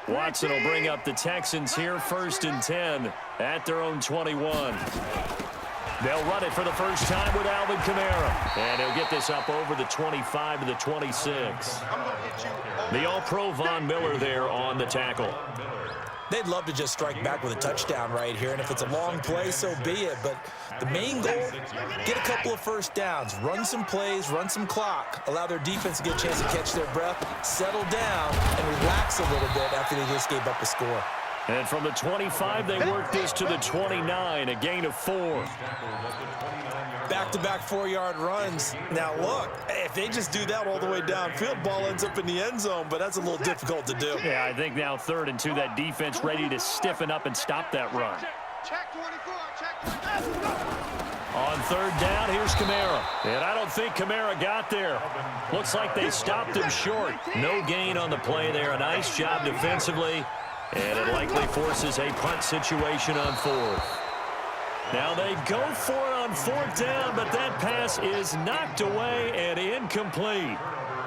Watson will bring up the Texans here, 1st and 10 at their own 21. They'll run it for the first time with Alvin Kamara. And he'll get this up over the 25 to the 26. The All-Pro Von Miller there on the tackle. They'd love to just strike back with a touchdown right here, and if it's a long play, so be it. But the main goal, get a couple of first downs, run some plays, run some clock, allow their defense to get a chance to catch their breath, settle down, and relax a little bit after they just gave up a score. And from the 25, they work this to the 29, a gain of 4. Back-to-back 4-yard runs. Now, look, if they just do that all the way downfield, ball ends up in the end zone, but that's a little difficult to do. Yeah, I think now 3rd and 2, that defense ready to stiffen up and stop that run. Check 24, check 24. On 3rd down, here's Kamara. And I don't think Kamara got there. Looks like they stopped him short. No gain on the play there. A nice job defensively. And it likely forces a punt situation on 4th. Now they go for it on 4th down, but that pass is knocked away and incomplete.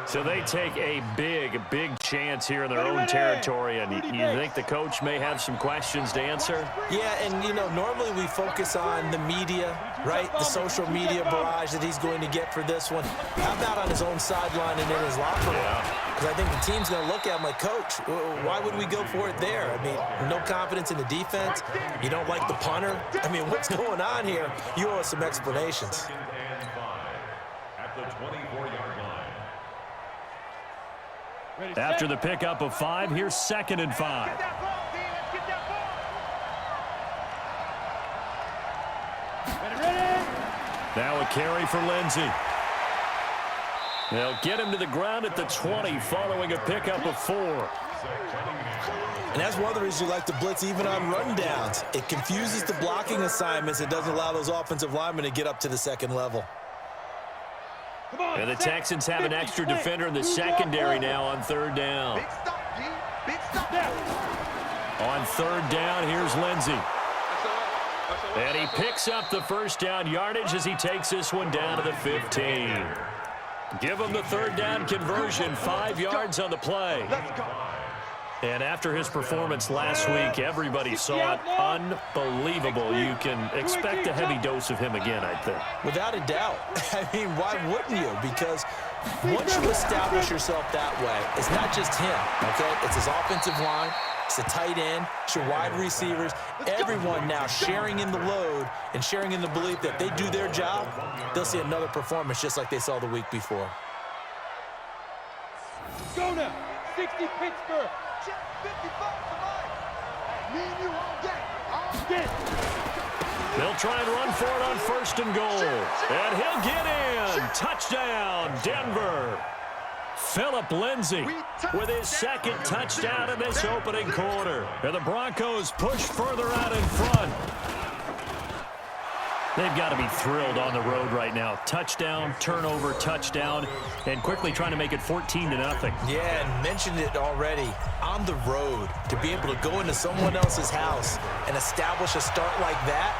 So they take a big chance here in their own territory, and you think the coach may have some questions to answer? Yeah, and, you know, normally we focus on the media, right, the social media barrage that he's going to get for this one. How about on his own sideline and in his locker room? Because I think the team's going to look at him like, Coach, why would we go for it there? I mean, no confidence in the defense. You don't like the punter. I mean, what's going on here? You owe us some explanations. At the 24-yard line. After the pickup of 5, here's 2nd and 5. Now a carry for Lindsey. They'll get him to the ground at the 20 following a pickup of 4. And that's one of the reasons you like to blitz even on rundowns. It confuses the blocking assignments. It doesn't allow those offensive linemen to get up to the second level. And the Texans have an extra defender in the secondary now on 3rd down. On 3rd down, here's Lindsey. And he picks up the first down yardage as he takes this one down to the 15. Give him the 3rd down conversion, 5 yards on the play. And after his performance last week, everybody saw it. Unbelievable. You can expect a heavy dose of him again, I think. Without a doubt. I mean, why wouldn't you? Because once you establish yourself that way, it's not just him, okay? It's his offensive line. It's the tight end. It's your wide receivers. Everyone now sharing in the load and sharing in the belief that they do their job, they'll see another performance just like they saw the week before. Go now. 60 Pittsburgh. Check 55 tonight. Me and you all day. They'll try and run for it on 1st and goal. And he'll get in. Touchdown, Denver. Phillip Lindsay with his 2nd touchdown in this opening quarter. And the Broncos push further out in front. They've got to be thrilled on the road right now. Touchdown, turnover, touchdown, and quickly trying to make it 14-0. Yeah, and mentioned it already. On the road, to be able to go into someone else's house and establish a start like that,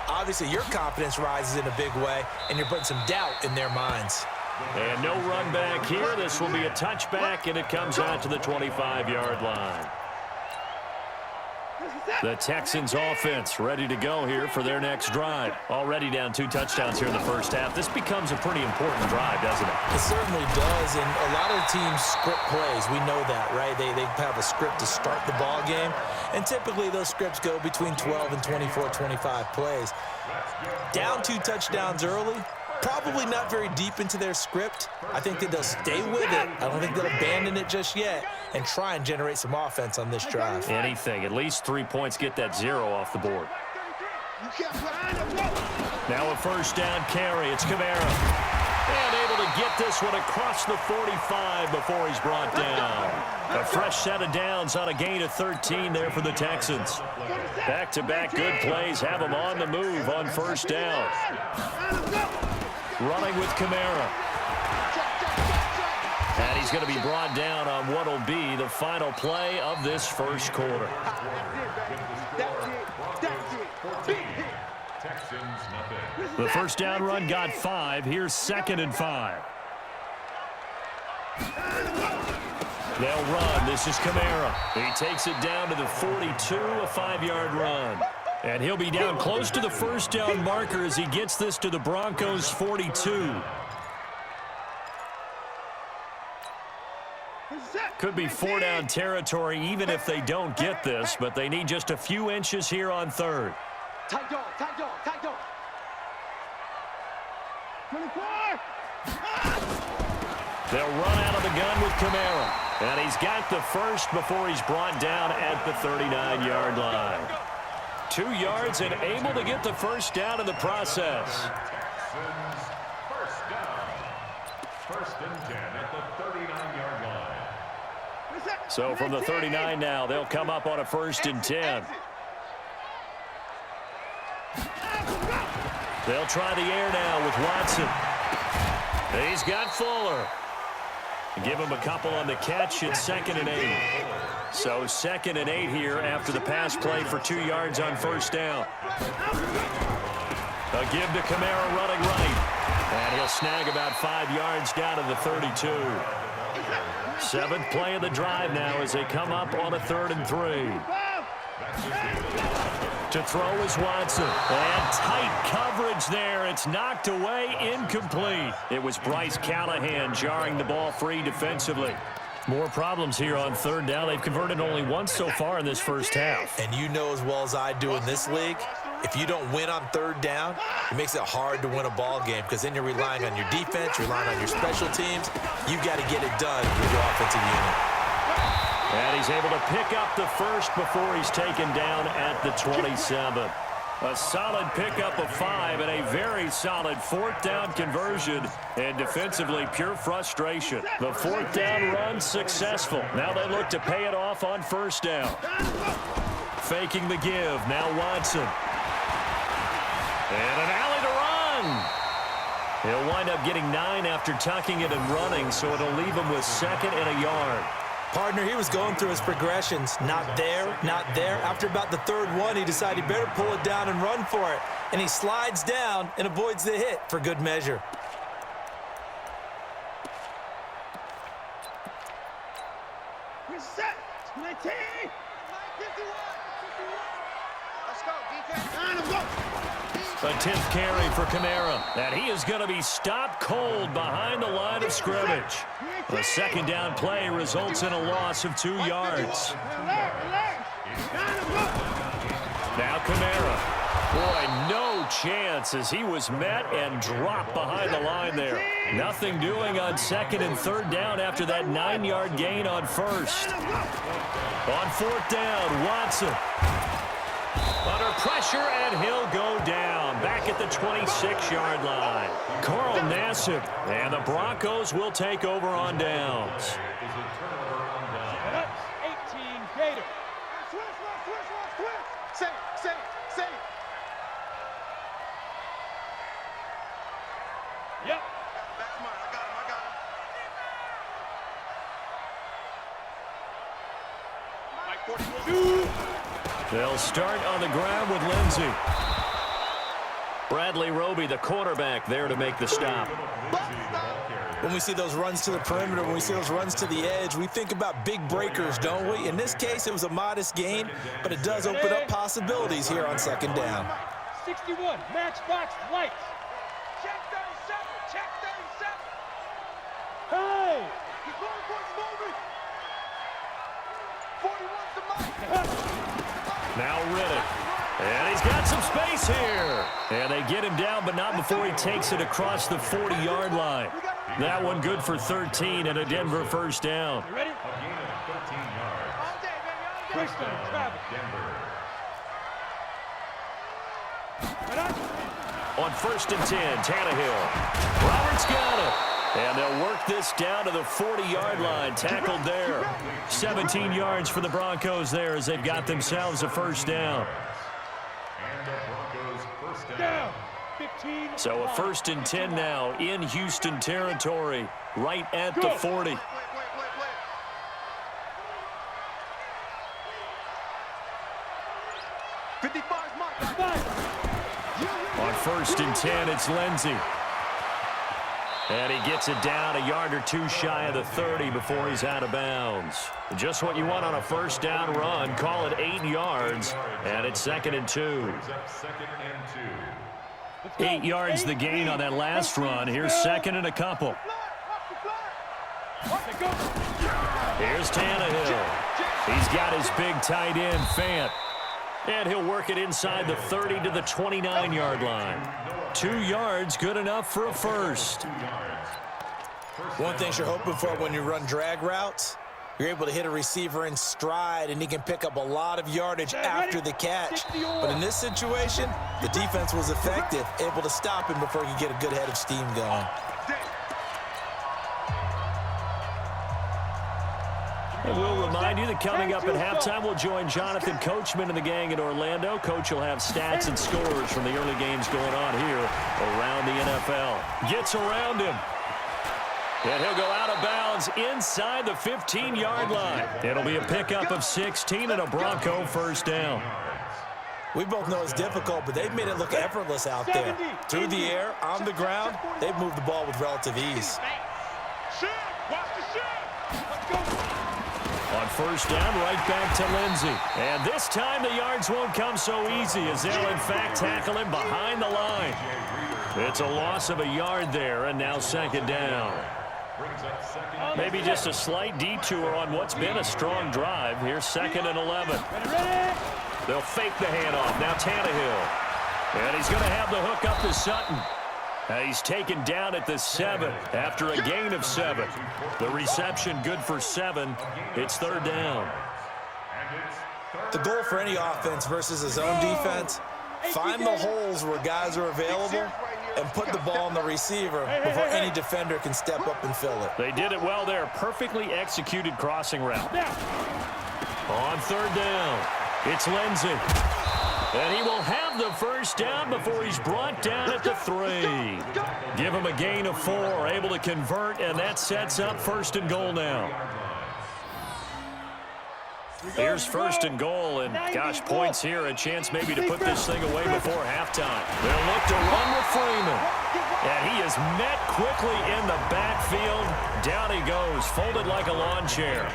obviously your confidence rises in a big way, and you're putting some doubt in their minds. And no run back here. This will be a touchback, and it comes out to the 25-yard line. The Texans offense ready to go here for their next drive. Already down 2 touchdowns here in the first half. This becomes a pretty important drive, doesn't it? It certainly does, and a lot of teams script plays. We know that, right? They have a script to start the ball game, and typically those scripts go between 12 and 24, 25 plays. Down 2 touchdowns early, probably not very deep into their script. I think that they'll stay with it. I don't think they'll abandon it just yet and try and generate some offense on this drive. Anything. At least 3 points, get that 0 off the board. Now a first down carry. It's Kamara. And able to get this one across the 45 before he's brought down. A fresh set of downs on a gain of 13 there for the Texans. Back-to-back good plays have them on the move on first down. Running with Kamara. And he's going to be brought down on what will be the final play of this first quarter. The first down run got 5. Here's 2nd and 5. They'll run. This is Kamara. He takes it down to the 42, a 5-yard run. And he'll be down close to the first down marker as he gets this to the Broncos' 42. Could be 4-down territory even if they don't get this, but they need just a few inches here on third. Tight dog, tight dog, tight dog. 24. They'll run out of the gun with Kamara. And he's got the first before he's brought down at the 39-yard line. 2 yards and able to get the first down in the process. First down. First and 10 at the 39-yard line. So from the 39 now, they'll come up on a first and 10. They'll try the air now with Watson. He's got Fuller. Give him a couple on the catch at 2nd and 8. So 2nd and 8 here after the pass play for 2 yards on first down. A give to Kamara running right. And he'll snag about 5 yards down to the 32. 7th play of the drive now as they come up on a 3rd and 3. To throw is Watson. And tight coverage there. It's knocked away, incomplete. It was Bryce Callahan jarring the ball free defensively. More problems here on 3rd down. They've converted only once so far in this first half. And you know as well as I do in this league, if you don't win on 3rd down, it makes it hard to win a ball game because then you're relying on your defense, you're relying on your special teams. You've got to get it done with your offensive unit. And he's able to pick up the first before he's taken down at the 27. A solid pickup of 5 and a very solid 4th down conversion. And defensively, pure frustration. The 4th down run successful. Now they look to pay it off on first down. Faking the give. Now Watson. And an alley to run. He'll wind up getting 9 after tucking it and running, so it'll leave him with 2nd and a yard. Partner, he was going through his progressions. Not there, not there. After about the 3rd one, he decided he better pull it down and run for it. And he slides down and avoids the hit for good measure. Reset. 19. 51. Let's go, defense. Line him up. A 10th carry for Kamara. And he is going to be stopped cold behind the line of scrimmage. A 2nd down play results in a loss of 2 yards. Now Kamara. Boy, no chance as he was met and dropped behind the line there. Nothing doing on 2nd and 3rd down after that 9-yard gain on first. On 4th down, Watson. Under pressure, and he'll go down. Back at the 26-yard line. Carl Nassib, and the Broncos will take over on downs. 18 Gator. Switch. Save. Yep. That's mine. I got him. Mike 42. They'll start on the ground with Lindsey. Bradley Roby, the quarterback, there to make the stop. When we see those runs to the perimeter, when we see those runs to the edge, we think about big breakers, don't we? In this case, it was a modest gain, but it does open up possibilities here on 2nd down. 61, matchbox lights. Check 37, Hey! He's moving. 41's the Mike. Now Riddick. And he's got some space here. And they get him down, but not before he takes it across the 40-yard line. That one good for 13 and a Denver first down. You ready? A gain of 13 yards. All day, baby. Christian, Travis. Denver. On 1st and 10, Tannehill. Roberts got it. And they'll work this down to the 40-yard line. Tackled there. 17 yards for the Broncos there as they've got themselves a first down. And the Broncos first down. 15. So a 1st and 10 now in Houston territory, right at the 40. Wait. On 1st and 10, it's Lindsey. And he gets it down a yard or two shy of the 30 before he's out of bounds. Just what you want on a first down run. Call it 8 yards, and it's 2nd and 2. 8 yards the gain on that last run. Here's 2nd and a couple. Here's Tannehill. He's got his big tight end, Fant. And he'll work it inside the 30 to the 29-yard line. 2 yards, good enough for a first. One thing you're hoping for when you run drag routes, you're able to hit a receiver in stride, and he can pick up a lot of yardage after the catch. But in this situation, the defense was effective, able to stop him before he could get a good head of steam going. And we'll remind you that coming up at halftime, we'll join Jonathan Coachman and the gang in Orlando. Coach will have stats and scores from the early games going on here around the NFL. Gets around him. And he'll go out of bounds inside the 15-yard line. It'll be a pickup of 16 and a Bronco first down. We both know it's difficult, but they've made it look effortless out there. Through the air, on the ground, they've moved the ball with relative ease. On first down, right back to Lindsey. And this time the yards won't come so easy as they'll, in fact, tackle him behind the line. It's a loss of a yard there, and now 2nd down. Maybe just a slight detour on what's been a strong drive. Here's 2nd and 11. They'll fake the handoff. Now Tannehill. And he's going to have the hook up to Sutton. He's taken down at the 7 after a gain of 7. The reception good for 7. It's 3rd down. The goal for any offense versus his own defense, find the holes where guys are available and put the ball on the receiver before any defender can step up and fill it. They did it well there. Perfectly executed crossing route. On 3rd down, it's Lindsey. And he will have the first down before he's brought down at the 3. Give him a gain of 4, able to convert, and that sets up 1st and goal now. Here's 1st and goal, and gosh, points here, a chance maybe to put this thing away before halftime. They'll look to run with Freeman. And he is met quickly in the backfield. Down he goes, folded like a lawn chair.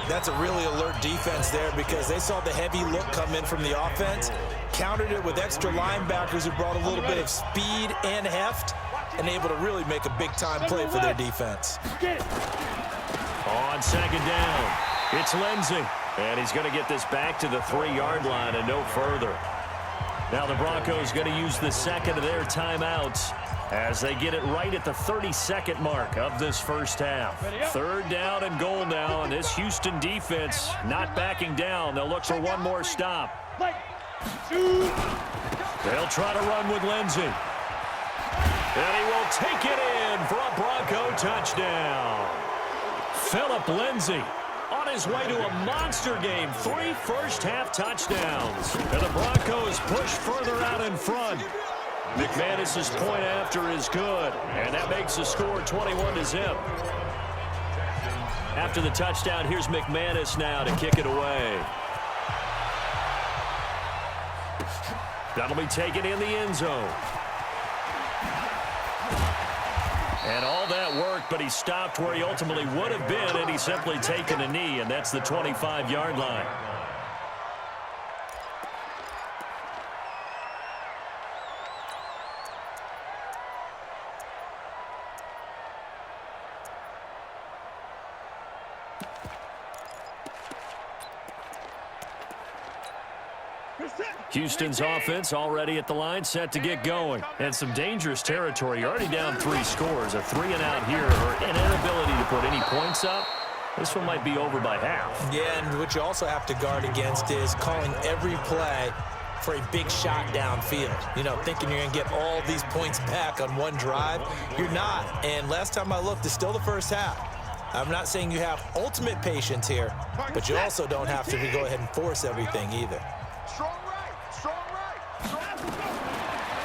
That's a really alert defense there because they saw the heavy look come in from the offense, countered it with extra linebackers who brought a little bit of speed and heft, and able to really make a big-time play for their defense. On 2nd down, it's Lindsey. And he's going to get this back to the 3-yard line and no further. Now the Broncos going to use the 2nd of their timeouts as they get it right at the 32nd mark of this first half. 3rd down and goal now, and this Houston defense not backing down. They'll look for one more stop. They'll try to run with Lindsey. And he will take it in for a Bronco touchdown. Phillip Lindsey on his way to a monster game. 3 first-half touchdowns. And the Broncos push further out in front. McManus's point after is good, and that makes the score 21-0. After the touchdown, here's McManus now to kick it away. That'll be taken in the end zone. And all that worked, but he stopped where he ultimately would have been, and he's simply taken a knee, and that's the 25-yard line. Houston's offense already at the line, set to get going. And some dangerous territory. You're already down 3 scores. A 3-and-out here, or an inability to put any points up. This one might be over by half. Yeah, and what you also have to guard against is calling every play for a big shot downfield. You know, thinking you're going to get all these points back on one drive. You're not. And last time I looked, it's still the first half. I'm not saying you have ultimate patience here, but you also don't have to go ahead and force everything either.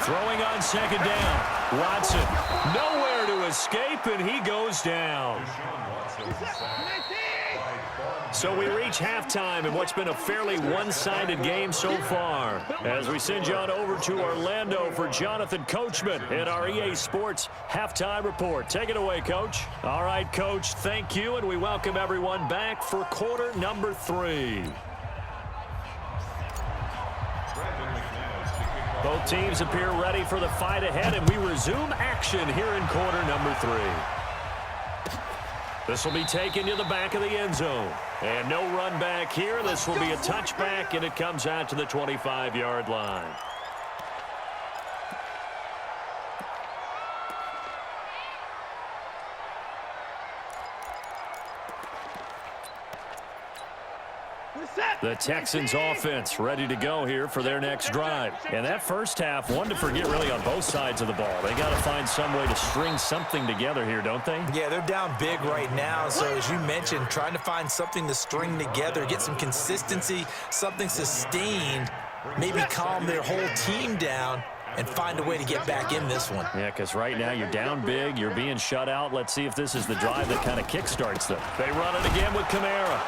Throwing on 2nd down. Watson nowhere to escape, and he goes down. So we reach halftime in what's been a fairly one-sided game so far. As we send you on over to Orlando for Jonathan Coachman in our EA Sports Halftime Report. Take it away, Coach. All right, Coach, thank you, and we welcome everyone back for quarter number 3. Both teams appear ready for the fight ahead, and we resume action here in quarter number 3. This will be taken to the back of the end zone. And no run back here. This will be a touchback, and it comes out to the 25-yard line. The Texans offense ready to go here for their next drive. And that first half, one to forget really on both sides of the ball. They got to find some way to string something together here, don't they? Yeah, they're down big right now. So as you mentioned, trying to find something to string together, get some consistency, something sustained, maybe calm their whole team down and find a way to get back in this one. Yeah, because right now you're down big, you're being shut out. Let's see if this is the drive that kind of kickstarts them. They run it again with Kamara.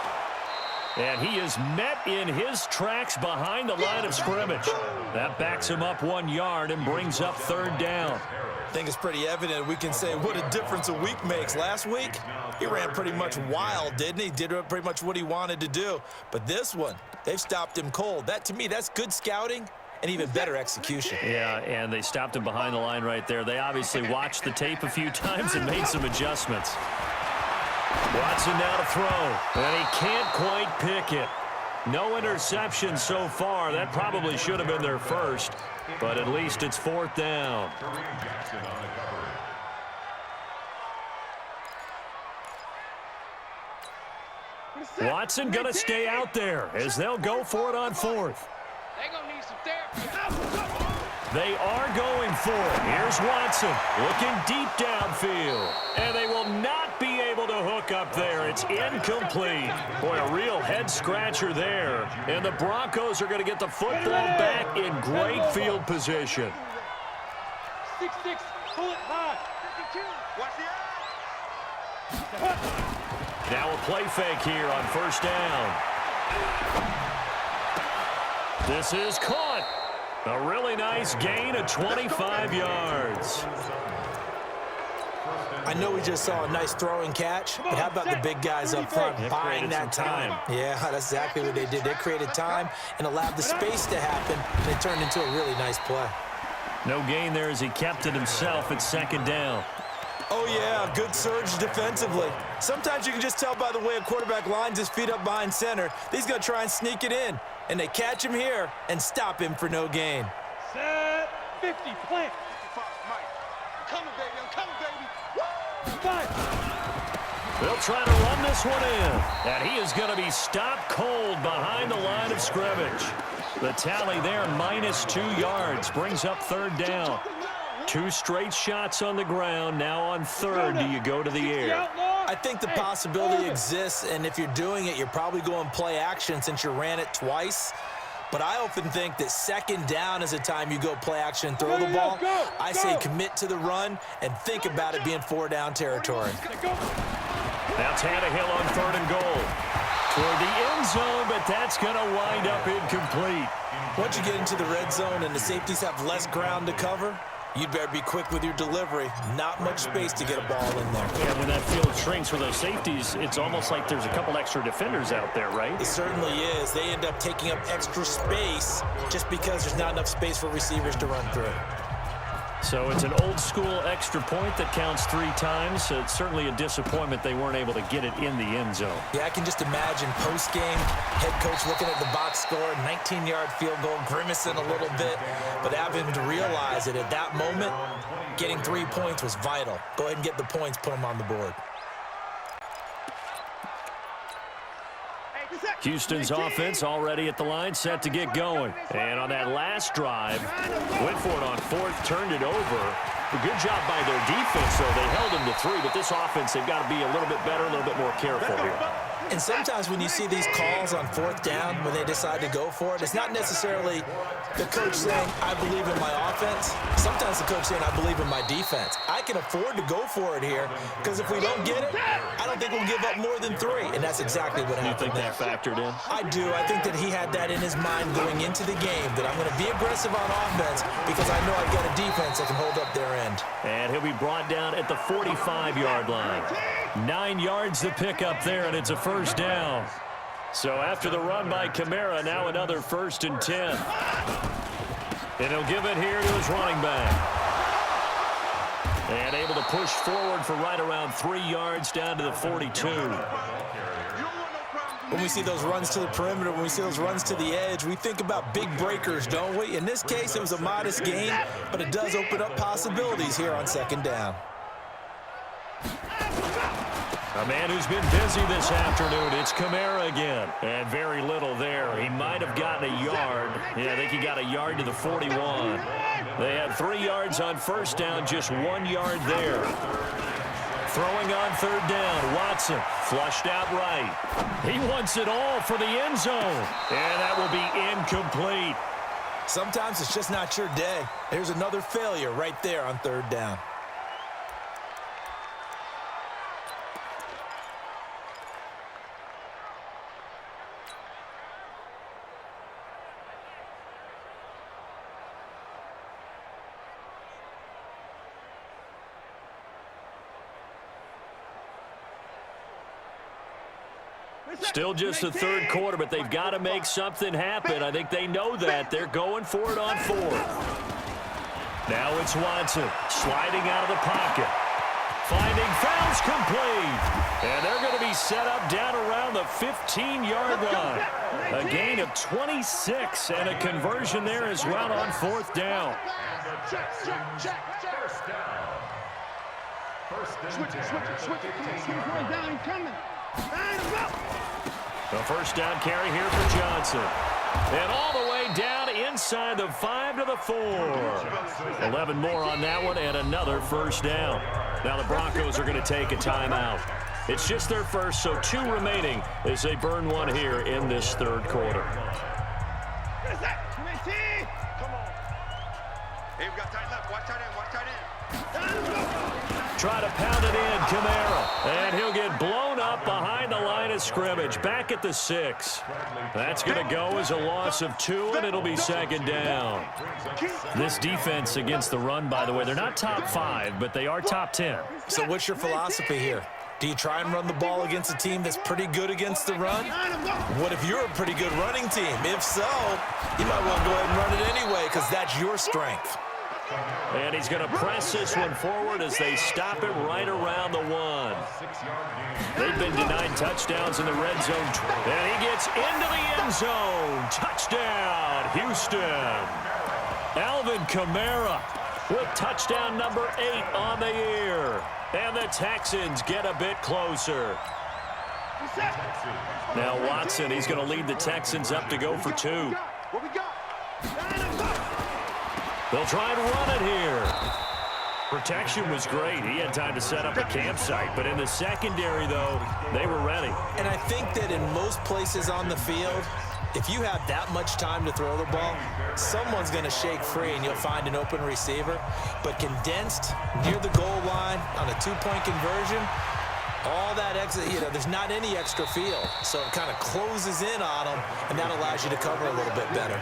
And he is met in his tracks behind the line of scrimmage. That backs him up 1 yard and brings up third down. I think it's pretty evident. We can say what a difference a week makes. Last week, he ran pretty much wild, didn't he? Did pretty much what he wanted to do. But this one, they've stopped him cold. That, to me, that's good scouting and even better execution. Yeah, and they stopped him behind the line right there. They obviously watched the tape a few times and made some adjustments. Watson now to throw, and he can't quite pick it. No interception so far. That probably should have been their first, but at least it's fourth down. Watson going to stay out there as they'll go for it on fourth. They're going to need some therapy. They are going for it. Here's Watson looking deep downfield. And they will not be able to hook up there. It's incomplete. Boy, a real head-scratcher there. And the Broncos are going to get the football back in great field position. 6-6, pull it high. 52, watch the eye. Now a play fake here on first down. This is caught. A really nice gain of 25 yards. I know we just saw a nice throwing catch, but how about the big guys up front buying that time? Yeah, that's exactly what they did. They created time and allowed the space to happen, and it turned into a really nice play. No gain there as he kept it himself at second down. Oh, yeah, good surge defensively. Sometimes you can just tell by the way a quarterback lines his feet up behind center. He's going to try and sneak it in, and they catch him here and stop him for no gain. Set, 50, plant. 55, Mike. I'm coming, baby, I'm coming, baby. Woo! Five. They'll try to run this one in, and he is going to be stopped cold behind the line of scrimmage. The tally there, -2 yards, brings up third down. 2 straight shots on the ground. Now on third, do you go to the air? I think the possibility exists, and if you're doing it, you're probably going play action since you ran it twice. But I often think that second down is the time you go play action and throw the ball. I say commit to the run and think about it being 4-down territory. Now Tannehill on third and goal. Toward the end zone, but that's going to wind up incomplete. Once you get into the red zone and the safeties have less ground to cover, you'd better be quick with your delivery. Not much space to get a ball in there. Yeah, when that field shrinks for those safeties, it's almost like there's a couple extra defenders out there, right? It certainly is. They end up taking up extra space just because there's not enough space for receivers to run through. So it's an old-school extra point that counts 3 times. So it's certainly a disappointment they weren't able to get it in the end zone. Yeah, I can just imagine post-game, head coach looking at the box score, 19-yard field goal, grimacing a little bit, but having to realize that at that moment, getting 3 points was vital. Go ahead and get the points, put them on the board. Houston's offense already at the line, set to get going. And on that last drive, went for it on fourth, turned it over. A good job by their defense, though. They held them to 3, but this offense, they've got to be a little bit better, a little bit more careful here. And sometimes when you see these calls on fourth down, when they decide to go for it, it's not necessarily the coach saying, I believe in my offense. Sometimes the coach saying, I believe in my defense. I can afford to go for it here because if we don't get it, I don't think we'll give up more than 3. And that's exactly what happened there. You think that factored in? I do. I think that he had that in his mind going into the game, that I'm going to be aggressive on offense because I know I've got a defense that can hold up their end. And he'll be brought down at the 45-yard line. 9 yards to pick up there, and it's a first down. So after the run by Kamara, now another 1st and 10. And he'll give it here to his running back. And able to push forward for right around 3 yards down to the 42. When we see those runs to the perimeter, when we see those runs to the edge, we think about big breakers, don't we? In this case, it was a modest gain, but it does open up possibilities here on 2nd down. A man who's been busy this afternoon, it's Kamara again. And very little there. He might have gotten a yard. Yeah, I think he got a yard to the 41. They had 3 yards on 1st down, just 1 yard there. Throwing on 3rd down, Watson flushed out right. He wants it all for the end zone. And that will be incomplete. Sometimes it's just not your day. There's another failure right there on 3rd down. Still just the 3rd quarter, but they've got to make something happen. I think they know that. They're going for it on 4th. Now it's Watson sliding out of the pocket. Finding fouls complete. And they're going to be set up down around the 15-yard line. A gain of 26 and a conversion there as well on 4th down. The 1st down carry here for Johnson. And all the way down inside the 5 to the 4. 11 more on that one and another 1st down. Now the Broncos are going to take a timeout. It's just their first, so 2 remaining as they burn one here in this 3rd quarter. Come on. Hey, we got tight left. Watch tight end. Watch tight end. Try to pound it in, Kamara. And he'll get blown up behind the line of scrimmage. Back at the 6. That's going to go as a loss of 2, and it'll be 2nd down. This defense against the run, by the way, they're not top 5, but they are top 10. So what's your philosophy here? Do you try and run the ball against a team that's pretty good against the run? What if you're a pretty good running team? If so, you might well go ahead and run it anyway because that's your strength. And he's going to press this one forward as they stop it right around the 1. They've been denied touchdowns in the red zone. And he gets into the end zone. Touchdown, Houston. Alvin Kamara with touchdown number 8 on the year. And the Texans get a bit closer. Now Watson, he's going to lead the Texans up to go for 2. What we got? They'll try and run it here. Protection was great. He had time to set up a campsite. But in the secondary, though, they were ready. And I think that in most places on the field, if you have that much time to throw the ball, someone's going to shake free and you'll find an open receiver. But condensed near the goal line on a 2-point conversion, all that extra, there's not any extra field. So it kind of closes in on them, and that allows you to cover a little bit better.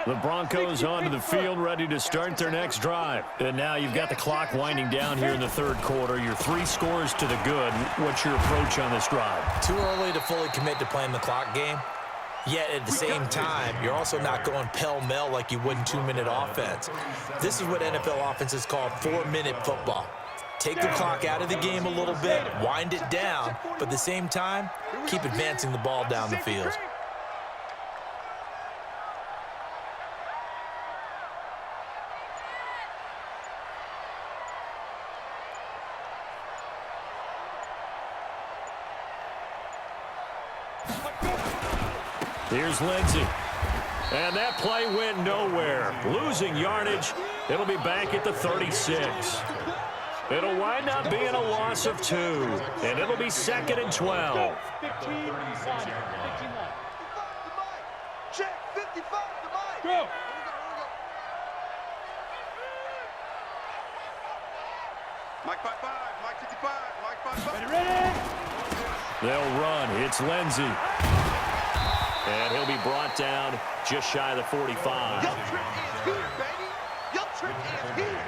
The Broncos onto the field, ready to start their next drive. And now you've got the clock winding down here in the 3rd quarter. Your 3 scores to the good. What's your approach on this drive? Too early to fully commit to playing the clock game. Yet at the same time, you're also not going pell-mell like you would in 2-minute offense. This is what NFL offenses call 4-minute football. Take the clock out of the game a little bit, wind it down, but at the same time, keep advancing the ball down the field. Here's Lindsey. And that play went nowhere. Losing yardage. It'll be back at the 36. It'll wind up being a loss of 2. And it'll be 2nd and 12. 15 line. Check 55 to Mike. Go. Mike 55, Mike 55, Mike 55. Ready? They'll run. It's Lindsey. And he'll be brought down just shy of the 45. Your trick is here, baby. Your trick is here.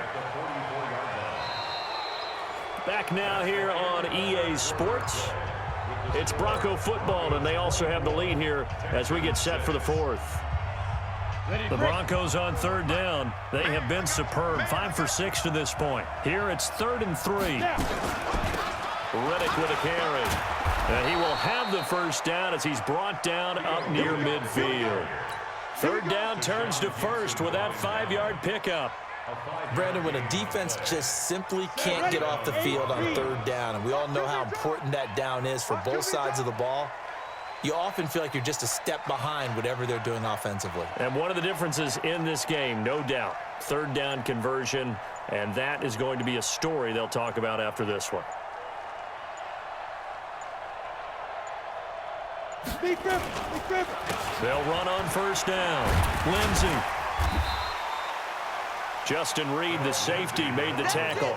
Back now here on EA Sports. It's Bronco football, and they also have the lead here as we get set for the 4th. The Broncos on 3rd down. They have been superb. 5 for 6 to this point. Here it's 3rd and 3. Reddick with a carry. And he will have the first down as he's brought down up near midfield. 3rd down turns to 1st with that 5-yard pickup. Brandon, when a defense just simply can't get off the field on 3rd down, and we all know how important that down is for both sides of the ball, you often feel like you're just a step behind whatever they're doing offensively. And one of the differences in this game, no doubt, 3rd down conversion, and that is going to be a story they'll talk about after this one. They'll run on 1st down. Lindsey. Justin Reed, the safety, made the tackle.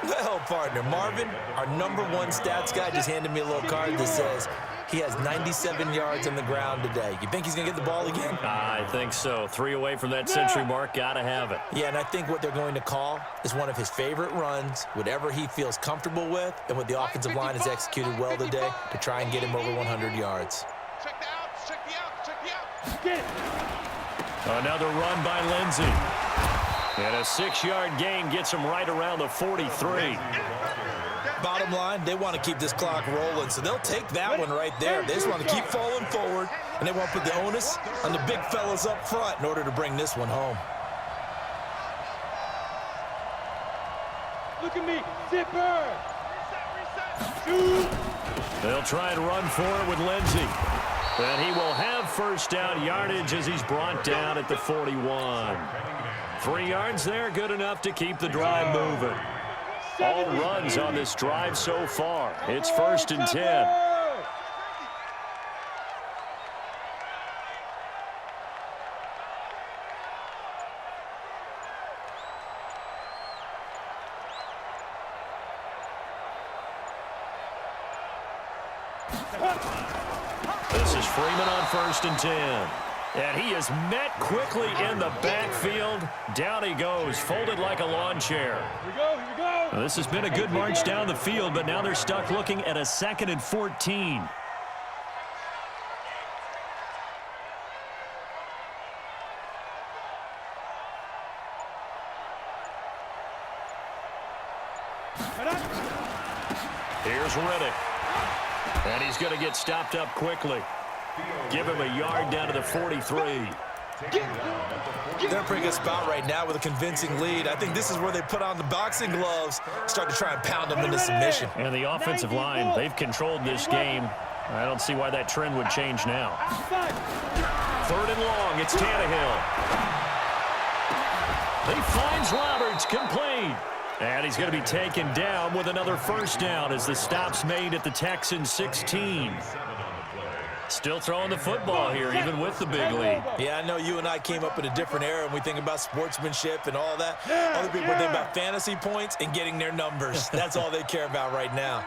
Well, partner, Marvin, our #1 stats guy, just handed me a little card that says he has 97 yards on the ground today. You think he's going to get the ball again? I think so. 3 away from that century mark. Got to have it. Yeah, and I think what they're going to call is one of his favorite runs, whatever he feels comfortable with, and what the offensive line has executed well today to try and get him over 100 yards. Check the outs, check the outs, check the outs. Get it. Another run by Lindsey. And a 6-yard gain gets him right around the 43. Bottom line, they want to keep this clock rolling, so they'll take that one right there. They just want to keep falling forward, and they want to put the onus on the big fellas up front in order to bring this one home. Look at me, zipper. Shoot. They'll try and run for it with Lindsey. And he will have first down yardage as he's brought down at the 41. 3 yards there, good enough to keep the drive moving. All runs on this drive so far. It's 1st and 10. This is Freeman on 1st and 10. And he is met quickly in the backfield. Down he goes, folded like a lawn chair. Here we go, here we go. Well, this has been a good march down the field, but now they're stuck looking at a 2nd and 14. Here's Reddick. And he's going to get stopped up quickly. Give him a yard down to the 43. They're in a pretty good spot right now with a convincing lead. I think this is where they put on the boxing gloves, start to try and pound them into submission. And the offensive line, they've controlled this game. I don't see why that trend would change now. 3rd and long, it's Tannehill. He finds Roberts, complete. And he's going to be taken down with another first down as the stop's made at the Texans 16. Still throwing the football here, even with the big lead. Yeah, I know you and I came up in a different era, and we think about sportsmanship and all that. Other people think about fantasy points and getting their numbers. That's all they care about right now.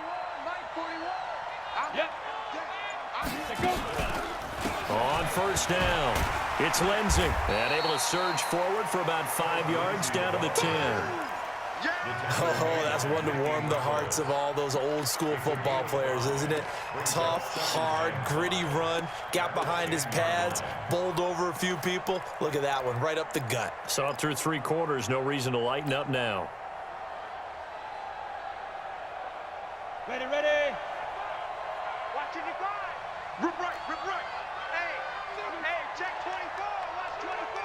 On 1st down, it's Lindsey. And able to surge forward for about 5 yards down to the 10. Oh, that's one to warm the hearts of all those old school football players, isn't it? Tough, hard, gritty run, got behind his pads, bowled over a few people. Look at that one, right up the gut. Saw it through 3 quarters, no reason to lighten up now. Ready, ready. Watching your guard. Rip right, rip right. Hey, check 24, watch 24.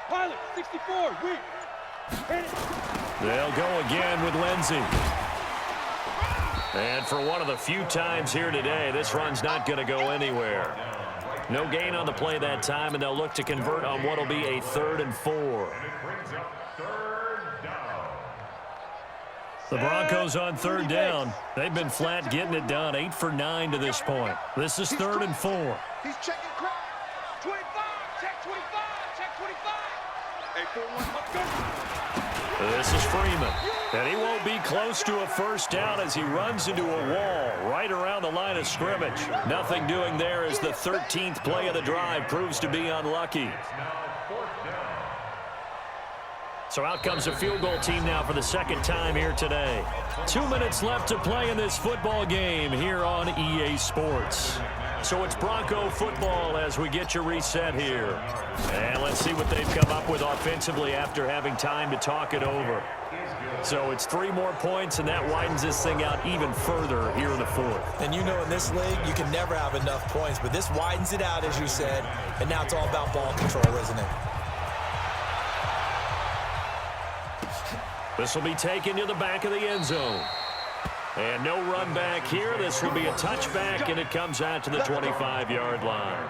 Pilot, 64, weak. Hit it. They'll go again with Lindsey. And for one of the few times here today, this run's not going to go anywhere. No gain on the play that time, and they'll look to convert on what will be a 3rd and 4. The Broncos on 3rd down. They've been flat getting it done, 8 for 9 to this point. This is 3rd and 4. He's checking crowd. 25, check 25, check 25. 8-4-1, let's go. This is Freeman. And he won't be close to a first down as he runs into a wall right around the line of scrimmage. Nothing doing there as the 13th play of the drive proves to be unlucky. So out comes a field goal team now for the 2nd time here today. 2 minutes left to play in this football game here on EA Sports. So it's Bronco football as we get your reset here. And let's see what they've come up with offensively after having time to talk it over. So it's 3 more points, and that widens this thing out even further here in the 4th. And you know in this league, you can never have enough points, but this widens it out, as you said, and now it's all about ball control, isn't it? This will be taken to the back of the end zone. And no run back here. This will be a touchback, and it comes out to the 25-yard line.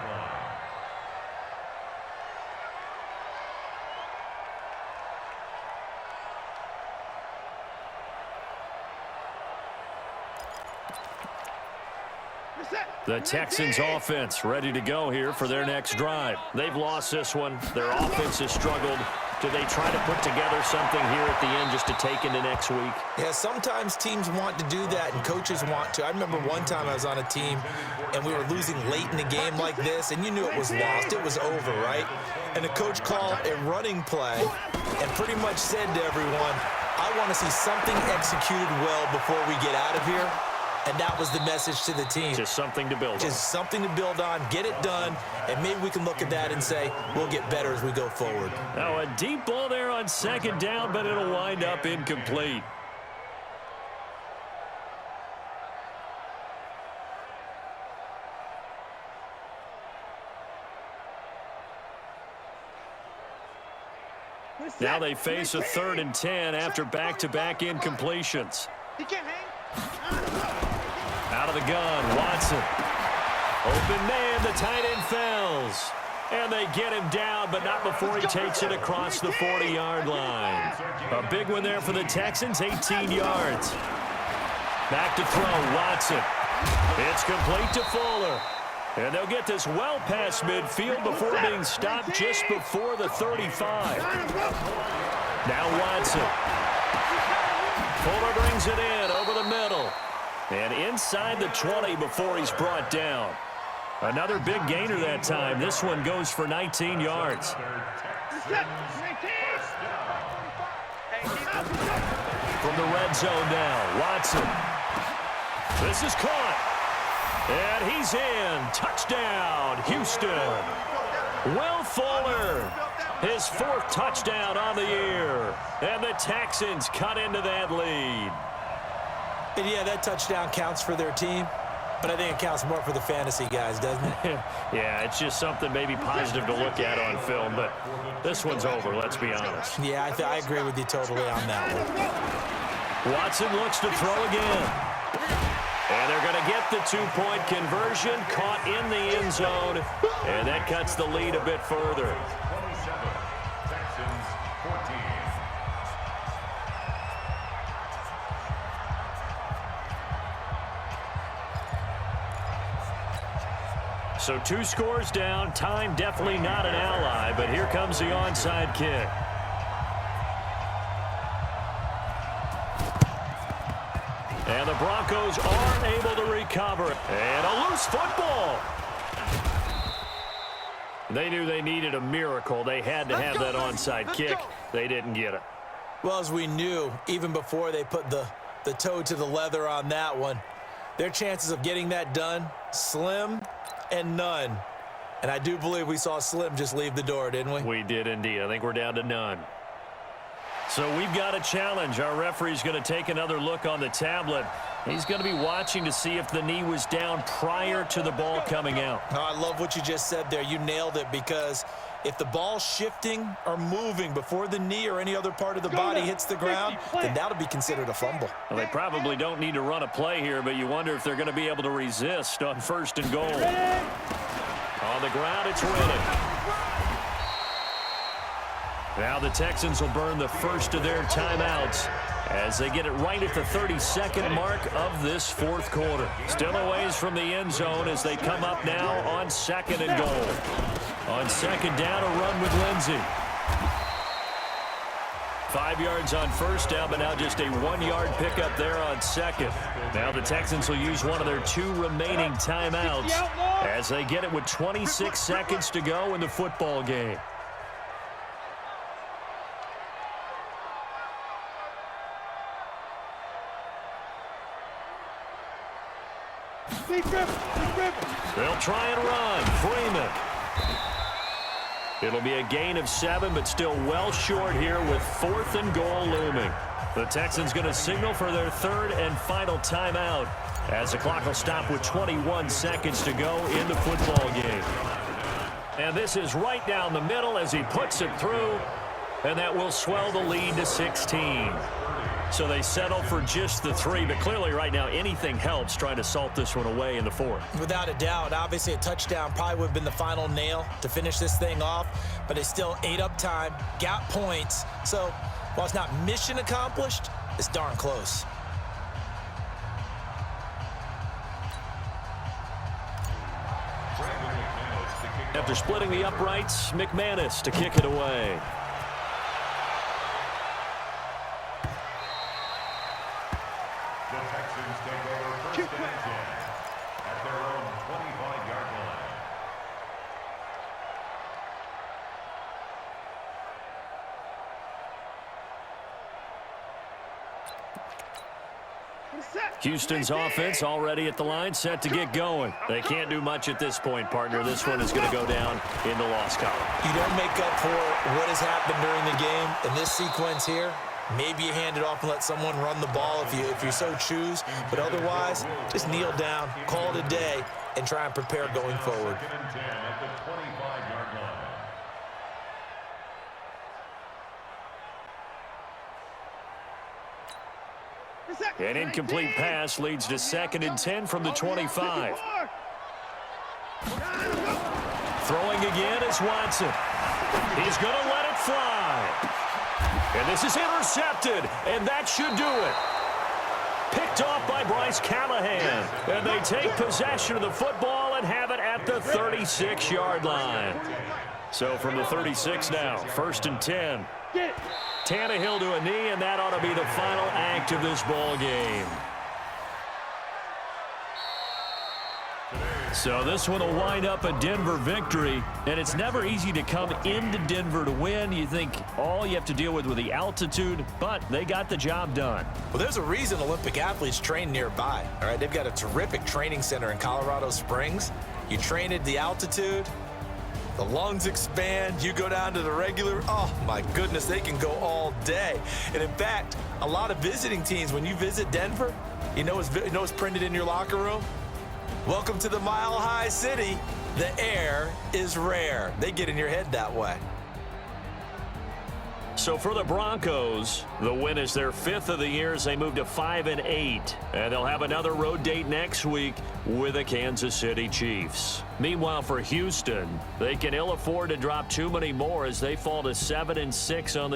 The Texans offense ready to go here for their next drive. They've lost this one. Their offense has struggled. Do they try to put together something here at the end just to take into next week? Yeah, sometimes teams want to do that and coaches want to. I remember one time I was on a team and we were losing late in the game like this, and you knew it was lost. It was over, right? And the coach called a running play and pretty much said to everyone, I want to see something executed well before we get out of here. And that was the message to the team. Just something to build on. Just something to build on, get it done, and maybe we can look at that and say, we'll get better as we go forward. Now a deep ball there on 2nd down, but it'll wind up incomplete. Now they face a 3rd and 10 after back-to-back incompletions. He can't hang. Out of the gun, Watson. Open man, the tight end fells. And they get him down, but not before he takes it across the 40-yard line. A big one there for the Texans, 18 yards. Back to throw, Watson. It's complete to Fuller. And they'll get this well past midfield before being stopped just before the 35. Now Watson. Fuller brings it in over the middle. And inside the 20 before he's brought down. Another big gainer that time. This one goes for 19 yards. From the red zone now, Watson. This is caught. And he's in. Touchdown, Houston. Will Fuller, his 4th touchdown on the year. And the Texans cut into that lead. And yeah, that touchdown counts for their team, but I think it counts more for the fantasy guys, doesn't it? Yeah, it's just something maybe positive to look at on film, but this one's over, let's be honest. Yeah, I agree with you totally on that one. Watson looks to throw again. And they're going to get the 2-point conversion, caught in the end zone, and that cuts the lead a bit further. So 2 scores down. Time definitely not an ally, but here comes the onside kick. And the Broncos aren't able to recover. And a loose football. They knew they needed a miracle. They had to have that onside kick. They didn't get it. Well, as we knew, even before they put the toe to the leather on that one, their chances of getting that done, slim and none. And I do believe we saw Slim just leave the door, didn't we? We did indeed. I think we're down to none. So we've got a challenge. Our referee's going to take another look on the tablet. He's going to be watching to see if the knee was down prior to the ball coming out. Oh, I love what you just said there. You nailed it, because If the ball's shifting or moving before the knee or any other part of the body hits the ground, then that'll be considered a fumble. Well, they probably don't need to run a play here, but you wonder if they're going to be able to resist on 1st and goal. On the ground, it's Winning. Now the Texans will burn the first of their timeouts as they get it right at the 32nd mark of this 4th quarter. Still a ways from the end zone as they come up now on 2nd and goal. On 2nd down, a run with Lindsey. 5 yards on 1st down, but now just a 1-yard pickup there on 2nd. Now the Texans will use one of their 2 remaining timeouts as they get it with 26 seconds to go in the football game. They'll try and run. Freeman. It'll be a gain of 7, but still well short here with 4th and goal looming. The Texans going to signal for their 3rd and final timeout as the clock will stop with 21 seconds to go in the football game. And this is right down the middle as he puts it through, and that will swell the lead to 16. So they settle for just the 3, but clearly right now anything helps trying to salt this one away in the 4th. Without a doubt, obviously a touchdown probably would have been the final nail to finish this thing off, but it's still ate up time, got points. So while it's not mission accomplished, it's darn close. After splitting the uprights, McManus to kick it away. The Texans take over 1st and 10 at their own 25-yard line. Houston's offense already at the line, set to get going. They can't do much at this point, partner. This one is going to go down in the loss column. You don't make up for what has happened during the game in this sequence here. Maybe you hand it off and let someone run the ball if you so choose. But otherwise, just kneel down, call it a day, and try and prepare going forward. 2nd and 10 at the 25-yard line. An incomplete pass leads to 2nd and 10 from the 25. Throwing again is Watson. He's going to let it fly. And this is intercepted, and that should do it. Picked off by Bryce Callahan. And they take possession of the football and have it at the 36-yard line. So from the 36 now, 1st and 10. Tannehill to a knee, and that ought to be the final act of this ball game. So this one will wind up a Denver victory, and it's never easy to come into Denver to win. You think all you have to deal with the altitude, but they got the job done. Well, there's a reason Olympic athletes train nearby. All right, they've got a terrific training center in Colorado Springs. You train at the altitude, the lungs expand, you go down to the regular, oh my goodness, they can go all day. And in fact, a lot of visiting teams, when you visit Denver, you know what's printed in your locker room? Welcome to the Mile High City. The air is rare. They get in your head that way. So for the Broncos, the win is their 5th of the year as they move to 5-8. And they'll have another road date next week with the Kansas City Chiefs. Meanwhile, for Houston, they can ill afford to drop too many more as they fall to 7-6 on the